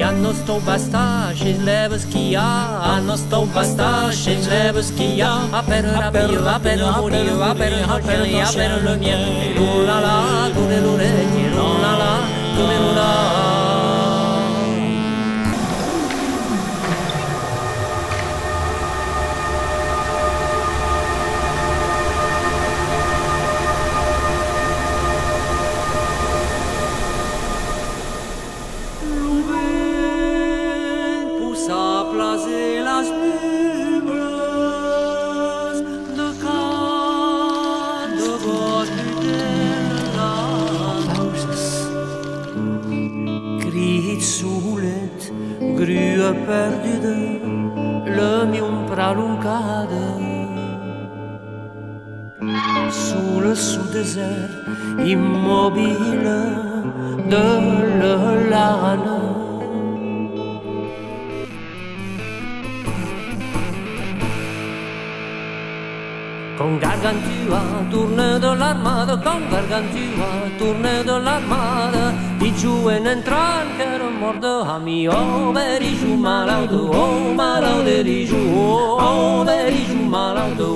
Hanno sto bastace, leva schia, hanno sto bastace, leva schia, a per rapio, a per morio, a per nocelli, a per le mie, la la, tu le l'orecchie, la la, tu le la. Grua perdida, l'amium pralungada sul desert immobile de la lana. Con Gargantua, tourne de l'armada, con Gargantua, tourne de l'armada, di giù en entran che era morto a mio, oh, veri giù malaudo, di giù, oh, veri giù malaudo.